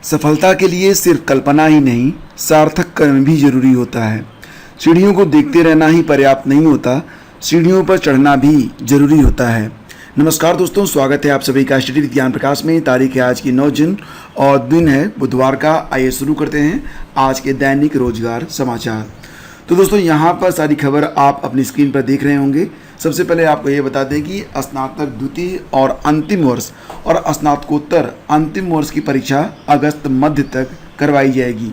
सफलता के लिए सिर्फ कल्पना ही नहीं, सार्थक कर्म भी जरूरी होता है। सीढ़ियों को देखते रहना ही पर्याप्त नहीं होता, सीढ़ियों पर चढ़ना भी जरूरी होता है। नमस्कार दोस्तों, स्वागत है आप सभी का स्टडी विद ज्ञान प्रकाश में। तारीख है आज की 9 जून और दिन है बुधवार का। आइए शुरू करते हैं आज के दैनिक रोजगार समाचार। तो दोस्तों, यहाँ पर सारी खबर आप अपनी स्क्रीन पर देख रहे होंगे। सबसे पहले आपको ये बता दें कि स्नातक द्वितीय और अंतिम वर्ष और स्नातकोत्तर अंतिम वर्ष की परीक्षा अगस्त मध्य तक करवाई जाएगी।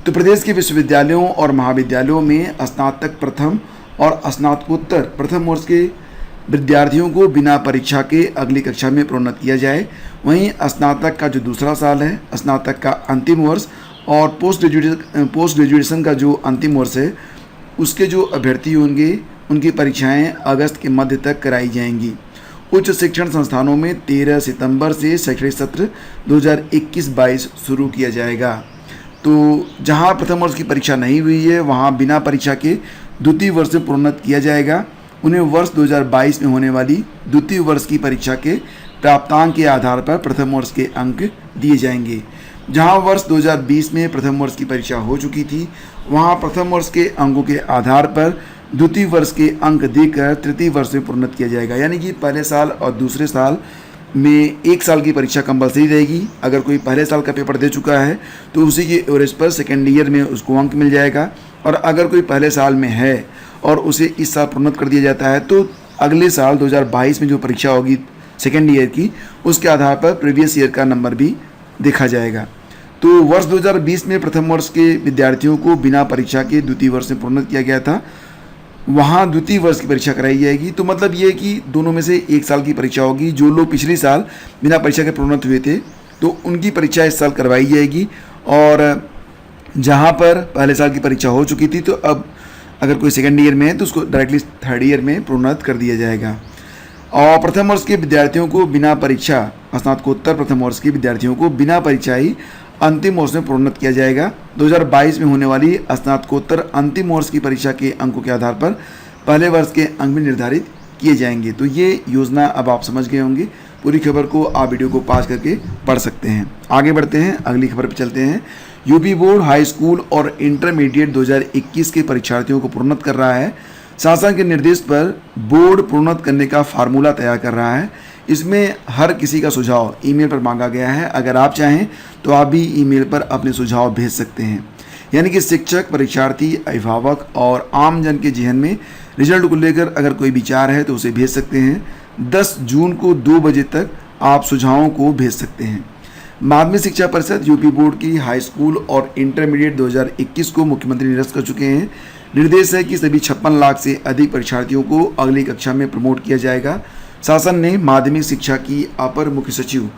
तो प्रदेश के विश्वविद्यालयों और महाविद्यालयों में स्नातक प्रथम और स्नातकोत्तर प्रथम वर्ष के विद्यार्थियों को बिना परीक्षा के अगली कक्षा में प्रोन्नत किया जाए। वहीं स्नातक का जो दूसरा साल है, स्नातक का अंतिम वर्ष और पोस्ट ग्रेजुएशन का जो अंतिम वर्ष है, उसके जो अभ्यर्थी होंगे उनकी परीक्षाएं अगस्त के मध्य तक कराई जाएंगी। उच्च शिक्षण संस्थानों में 13 सितंबर से शैक्षणिक सत्र 2021-22 शुरू किया जाएगा। तो जहां प्रथम वर्ष की परीक्षा नहीं हुई है, वहां बिना परीक्षा के द्वितीय वर्ष में प्रोन्नत किया जाएगा। उन्हें वर्ष 2022 में होने वाली द्वितीय वर्ष की परीक्षा के प्राप्तांक के आधार पर प्रथम वर्ष के अंक दिए जाएंगे। जहां वर्ष 2020 में प्रथम वर्ष की परीक्षा हो चुकी थी, वहां प्रथम वर्ष के अंकों के आधार पर द्वितीय वर्ष के अंक देकर तृतीय वर्ष में प्रोन्नत किया जाएगा। यानी कि पहले साल और दूसरे साल में एक साल की परीक्षा कंपलसरी रहेगी। अगर कोई पहले साल का पेपर दे चुका है तो उसी के एवरेज पर सेकेंड ईयर में उसको अंक मिल जाएगा। और अगर कोई पहले साल में है और उसे इस साल प्रोन्नत कर दिया जाता है तो अगले साल 2022 में जो परीक्षा होगी सेकेंड ईयर की, उसके आधार पर प्रीवियस ईयर का नंबर भी देखा जाएगा। तो वर्ष 2020 में प्रथम वर्ष के विद्यार्थियों को बिना परीक्षा के द्वितीय वर्ष में प्रोन्नत किया गया था, वहाँ द्वितीय वर्ष की परीक्षा कराई जाएगी। तो मतलब ये है कि दोनों में से एक साल की परीक्षा होगी। जो लोग पिछले साल बिना परीक्षा के प्रोन्नत हुए थे तो उनकी परीक्षा इस साल करवाई जाएगी। और जहाँ पर पहले साल की परीक्षा हो चुकी थी तो अब अगर कोई सेकेंड ईयर में है तो उसको डायरेक्टली थर्ड ईयर में प्रोन्नत कर दिया जाएगा। और प्रथम वर्ष के विद्यार्थियों को बिना परीक्षा, स्नातकोत्तर प्रथम वर्ष के विद्यार्थियों को बिना परीक्षा ही अंतिम वर्ष में प्रोन्नत किया जाएगा। 2022 में होने वाली स्नातकोत्तर अंतिम वर्ष की परीक्षा के अंकों के आधार पर पहले वर्ष के अंक भी निर्धारित किए जाएंगे। तो ये योजना अब आप समझ गए होंगे। पूरी खबर को आप वीडियो को पॉज करके पढ़ सकते हैं। आगे बढ़ते हैं, अगली खबर पर चलते हैं। यूपी बोर्ड हाई स्कूल और इंटरमीडिएट 2021 के परीक्षार्थियों को प्रोन्नत कर रहा है। शासन के निर्देश पर बोर्ड प्रोन्नत करने का फार्मूला तैयार कर रहा है। इसमें हर किसी का सुझाव ईमेल पर मांगा गया है। अगर आप चाहें तो आप भी ईमेल पर अपने सुझाव भेज सकते हैं। यानी कि शिक्षक, परीक्षार्थी, अभिभावक और आम जन के जहन में रिजल्ट को लेकर अगर कोई विचार है तो उसे भेज सकते हैं। 10 जून को 2 बजे तक आप सुझावों को भेज सकते हैं। माध्यमिक शिक्षा परिषद यूपी बोर्ड की हाई स्कूल और इंटरमीडिएट 2021 को मुख्यमंत्री निरस्त कर चुके हैं। निर्देश है कि सभी 56 लाख से अधिक परीक्षार्थियों को अगली कक्षा में प्रमोट किया जाएगा। शासन ने माध्यमिक शिक्षा की अपर मुख्य सचिव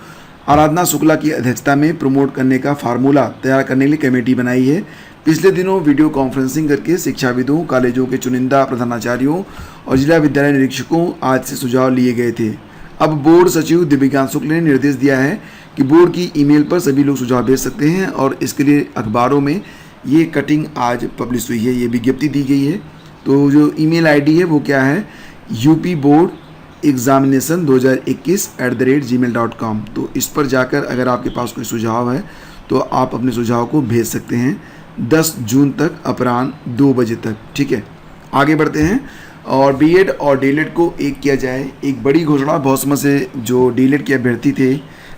आराधना शुक्ला की अध्यक्षता में प्रमोट करने का फार्मूला तैयार करने के लिए कमेटी बनाई है। पिछले दिनों वीडियो कॉन्फ्रेंसिंग करके शिक्षाविदों, कॉलेजों के चुनिंदा प्रधानाचार्यों और जिला विद्यालय निरीक्षकों आज से सुझाव लिए गए थे। अब बोर्ड सचिव दिव्यज्ञान शुक्ल ने निर्देश दिया है कि बोर्ड की ईमेल पर सभी लोग सुझाव भेज सकते हैं और इसके लिए अखबारों में ये कटिंग आज पब्लिश हुई है, ये विज्ञप्ति दी गई है। तो जो ईमेल आईडी है वो क्या है, यूपी बोर्ड एग्जामिनेशन 2021@gmail.com। तो इस पर जाकर अगर आपके पास कोई सुझाव है तो आप अपने सुझाव को भेज सकते हैं 10 जून तक अपराह्न 2 बजे तक। ठीक है, आगे बढ़ते हैं। और बीएड और डीएलएड को एक किया जाए, एक बड़ी घोषणा। बहुत समय से जो डीएलएड के अभ्यर्थी थे,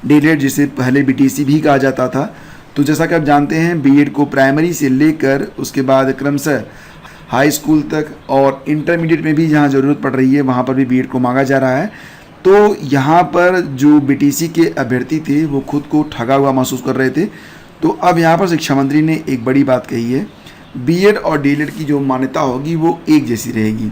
डीएलएड जिसे पहले बीटीसी भी कहा जाता था, तो जैसा कि आप जानते हैं बीएड को प्राइमरी से लेकर उसके बाद क्रमशः हाई स्कूल तक और इंटरमीडिएट में भी जहाँ ज़रूरत पड़ रही है वहाँ पर भी बीएड को मांगा जा रहा है। तो यहाँ पर जो बीटीसी के अभ्यर्थी थे वो खुद को ठगा हुआ महसूस कर रहे थे। तो अब यहाँ पर शिक्षा मंत्री ने एक बड़ी बात कही है, बीएड और डीएलएड की जो मान्यता होगी वो एक जैसी रहेगी।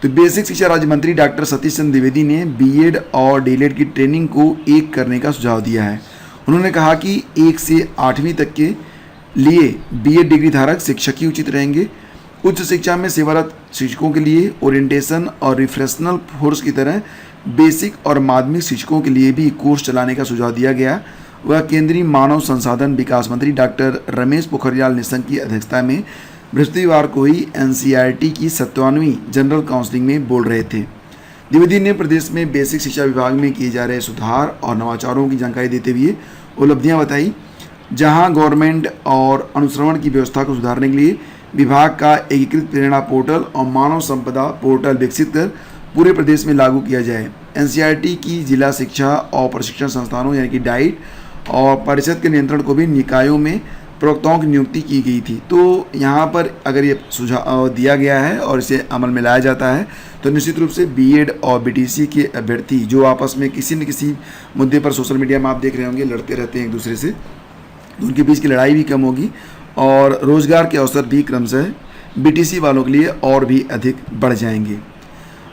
तो बेसिक शिक्षा राज्य मंत्री डॉक्टर सतीश चंद्र द्विवेदी ने बीएड और डीएलएड की ट्रेनिंग को एक करने का सुझाव दिया है। उन्होंने कहा कि 1 से 8वीं तक के लिए बीएड डिग्री धारक शिक्षक ही उचित रहेंगे। उच्च शिक्षा में सेवारत शिक्षकों के लिए ओरिएंटेशन और रिफ्रेशनल कोर्स की तरह बेसिक और माध्यमिक शिक्षकों के लिए भी कोर्स चलाने का सुझाव दिया गया। वह केंद्रीय मानव संसाधन विकास मंत्री डॉक्टर रमेश पोखरियाल निशंक की अध्यक्षता में बृहस्पतिवार को ही एनसीईआरटी की 57वीं जनरल काउंसिलिंग में बोल रहे थे। द्विवेदी ने प्रदेश में बेसिक शिक्षा विभाग में किए जा रहे सुधार और नवाचारों की जानकारी देते हुए उपलब्धियां बताई। जहां गवर्नमेंट और अनुश्रवण की व्यवस्था को सुधारने के लिए विभाग का एकीकृत प्रेरणा पोर्टल और मानव संपदा पोर्टल विकसित कर पूरे प्रदेश में लागू किया जाए। एनसीईआरटी की जिला शिक्षा और प्रशिक्षण संस्थानों यानी कि डाइट और परिषद के नियंत्रण को भी निकायों में प्रवक्ताओं की नियुक्ति की गई थी। तो यहाँ पर अगर ये सुझाव दिया गया है और इसे अमल में लाया जाता है तो निश्चित रूप से बीएड और बीटीसी के अभ्यर्थी जो आपस में किसी न किसी मुद्दे पर सोशल मीडिया में आप देख रहे होंगे लड़ते रहते हैं एक दूसरे से, तो उनके बीच की लड़ाई भी कम होगी और रोजगार के अवसर भी क्रमशः बीटीसी वालों के लिए और भी अधिक बढ़ जाएंगे।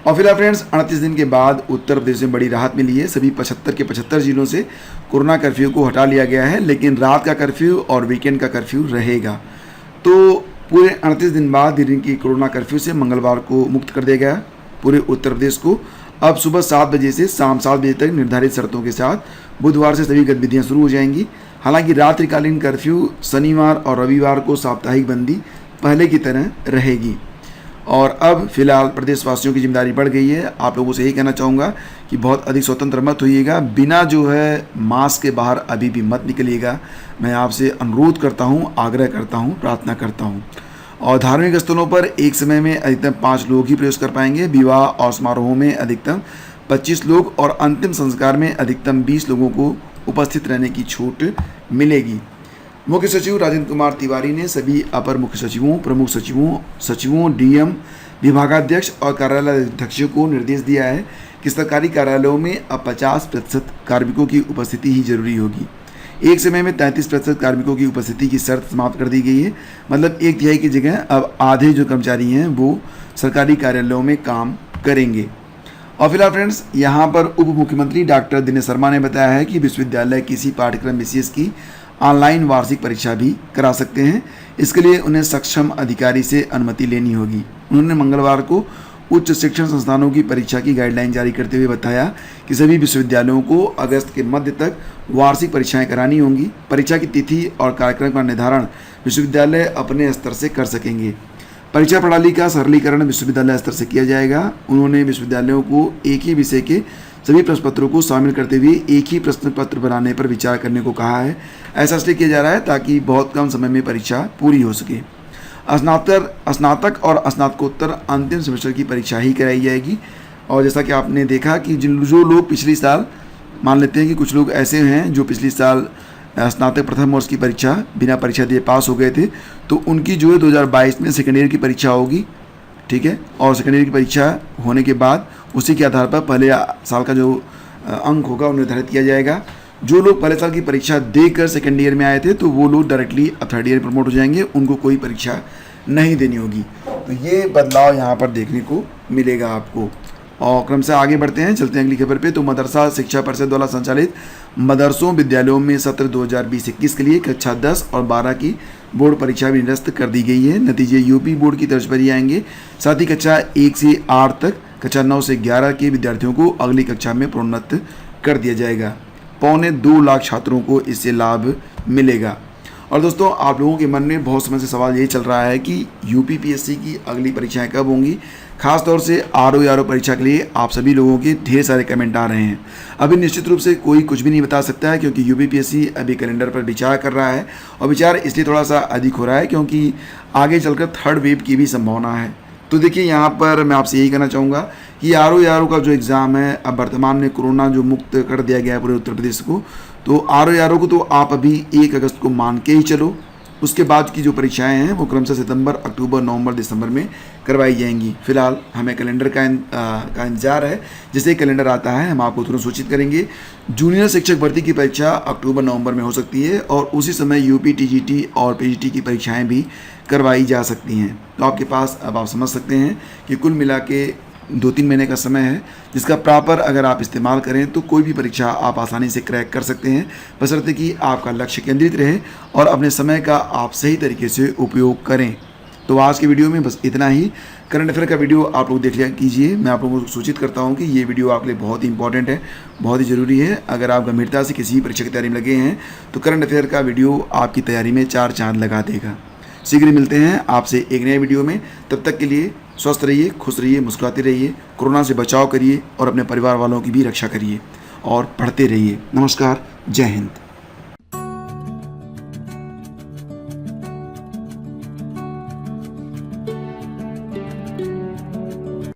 और फिलहाल फ्रेंड्स 38 दिन के बाद उत्तर प्रदेश में बड़ी राहत मिली है। सभी 75 के 75 जिलों से कोरोना कर्फ्यू को हटा लिया गया है, लेकिन रात का कर्फ्यू और वीकेंड का कर्फ्यू रहेगा। तो पूरे 38 दिन बाद दिन की कोरोना कर्फ्यू से मंगलवार को मुक्त कर दिया गया पूरे उत्तर प्रदेश को। अब सुबह 7 बजे से शाम 7 बजे तक निर्धारित शर्तों के साथ बुधवार से सभी गतिविधियाँ शुरू हो जाएंगी। हालांकि रात्रिकालीन कर्फ्यू शनिवार और रविवार को साप्ताहिक बंदी पहले की तरह रहेगी। और अब फिलहाल प्रदेशवासियों की जिम्मेदारी बढ़ गई है। आप लोगों से यही कहना चाहूँगा कि बहुत अधिक स्वतंत्र मत होइएगा, बिना जो है मास्क के बाहर अभी भी मत निकलिएगा। मैं आपसे अनुरोध करता हूँ, आग्रह करता हूँ, प्रार्थना करता हूँ। और धार्मिक स्थलों पर एक समय में अधिकतम 5 लोग ही प्रवेश कर पाएंगे। विवाह और समारोहों में अधिकतम 25 लोग और अंतिम संस्कार में अधिकतम 20 लोगों को उपस्थित रहने की छूट मिलेगी। मुख्य सचिव राजेंद्र कुमार तिवारी ने सभी अपर मुख्य सचिवों, प्रमुख सचिवों, डीएम, विभागाध्यक्ष और कार्यालय अध्यक्षों को निर्देश दिया है कि सरकारी कार्यालयों में अब 50% कार्मिकों की उपस्थिति ही जरूरी होगी। एक समय में 33% कार्मिकों की उपस्थिति की शर्त समाप्त कर दी गई है। मतलब 1/3 की जगह अब आधे जो कर्मचारी हैं वो सरकारी कार्यालयों में काम करेंगे। और फिलहाल फ्रेंड्स यहाँ पर उप मुख्यमंत्री डॉक्टर दिनेश शर्मा ने बताया है कि विश्वविद्यालय किसी पाठ्यक्रम विशेष की ऑनलाइन वार्षिक परीक्षा भी करा सकते हैं। इसके लिए उन्हें सक्षम अधिकारी से अनुमति लेनी होगी। उन्होंने मंगलवार को उच्च शिक्षण संस्थानों की परीक्षा की गाइडलाइन जारी करते हुए बताया कि सभी विश्वविद्यालयों को अगस्त के मध्य तक वार्षिक परीक्षाएं करानी होंगी। परीक्षा की तिथि और कार्यक्रम का निर्धारण विश्वविद्यालय अपने स्तर से कर सकेंगे। परीक्षा प्रणाली का सरलीकरण विश्वविद्यालय स्तर से किया जाएगा। उन्होंने विश्वविद्यालयों को एक ही विषय के सभी प्रश्न पत्रों को शामिल करते हुए एक ही प्रश्न पत्र बनाने पर विचार करने को कहा है। ऐसा इसलिए किया जा रहा है ताकि बहुत कम समय में परीक्षा पूरी हो सके। स्नातक और स्नातकोत्तर अंतिम सेमेस्टर की परीक्षा ही कराई जाएगी। और जैसा कि आपने देखा कि जो लोग पिछले साल, मान लेते हैं कि कुछ लोग ऐसे हैं जो पिछले साल स्नातक प्रथम वर्ष की परीक्षा बिना परीक्षा दिए पास हो गए थे, तो उनकी जो है 2022 में सेकेंड ईयर की परीक्षा होगी, ठीक है। और सेकेंड ईयर की परीक्षा होने के बाद उसी के आधार पर पहले साल का जो अंक होगा वो निर्धारित किया जाएगा। जो लोग पहले साल की परीक्षा देकर सेकेंड ईयर में आए थे तो वो लोग डायरेक्टली अब थर्ड ईयर प्रमोट हो जाएंगे, उनको कोई परीक्षा नहीं देनी होगी। तो ये बदलाव यहाँ पर देखने को मिलेगा आपको। और क्रम से आगे बढ़ते हैं, चलते हैं अगली खबर पे। तो मदरसा शिक्षा परिषद द्वारा संचालित मदरसों विद्यालयों में सत्र 2020-21 के लिए कक्षा 10 और 12 की बोर्ड परीक्षा भी निरस्त कर दी गई है। नतीजे यूपी बोर्ड की तर्ज पर ही आएंगे। साथ ही कक्षा 1 से 8 तक, कक्षा 9 से 11 के विद्यार्थियों को अगली कक्षा में प्रोन्नत कर दिया जाएगा। 2.25 लाख छात्रों को इससे लाभ मिलेगा। और दोस्तों, आप लोगों के मन में बहुत समय से सवाल यही चल रहा है कि यूपीपीएससी की अगली परीक्षाएं कब होंगी। खासतौर से आरओ परीक्षा के लिए आप सभी लोगों के ढेर सारे कमेंट आ रहे हैं। अभी निश्चित रूप से कोई कुछ भी नहीं बता सकता है क्योंकि यूपीपीएससी अभी कैलेंडर पर विचार कर रहा है। और विचार इसलिए थोड़ा सा अधिक हो रहा है क्योंकि आगे चलकर थर्ड वेव की भी संभावना है। तो देखिए, यहाँ पर मैं आपसे यही कहना चाहूँगा कि आरओ का जो एग्ज़ाम है, अब वर्तमान में कोरोना जो मुक्त कर दिया गया है पूरे उत्तर प्रदेश को, तो आरओ को तो आप अभी 1 अगस्त को मान के ही चलो। उसके बाद की जो परीक्षाएं हैं वो क्रमशः सितंबर, अक्टूबर, नवंबर, दिसंबर में करवाई जाएंगी। फिलहाल हमें कैलेंडर का इंतजार है। जैसे ही कैलेंडर आता है हम आपको तुरंत सूचित करेंगे। जूनियर शिक्षक भर्ती की परीक्षा अक्टूबर, नवंबर में हो सकती है और उसी समय यूपी टीजीटी और पीजीटी की परीक्षाएं भी करवाई जा सकती हैं। तो आपके पास अब आप समझ सकते हैं कि कुल मिला के 2-3 महीने का समय है, जिसका प्रॉपर अगर आप इस्तेमाल करें तो कोई भी परीक्षा आप आसानी से क्रैक कर सकते हैं, बशर्ते कि आपका लक्ष्य केंद्रित रहे और अपने समय का आप सही तरीके से उपयोग करें। तो आज की वीडियो में बस इतना ही। करंट अफेयर का वीडियो आप लोग देख लिया कीजिए। मैं आप लोगों को सूचित करता हूं कि ये वीडियो आपके लिए बहुत ही इंपॉर्टेंट है, बहुत ही ज़रूरी है। अगर आप गंभीरता से किसी परीक्षा की तैयारी में लगे हैं तो करंट अफेयर का वीडियो आपकी तैयारी में 4 चांद लगा देगा। शीघ्र मिलते हैं आपसे एक नए वीडियो में। तब तक के लिए स्वस्थ रहिए, खुश रहिए, मुस्कुराते रहिए, कोरोना से बचाव करिए और अपने परिवार वालों की भी रक्षा करिए और पढ़ते रहिए। नमस्कार, जय हिंद।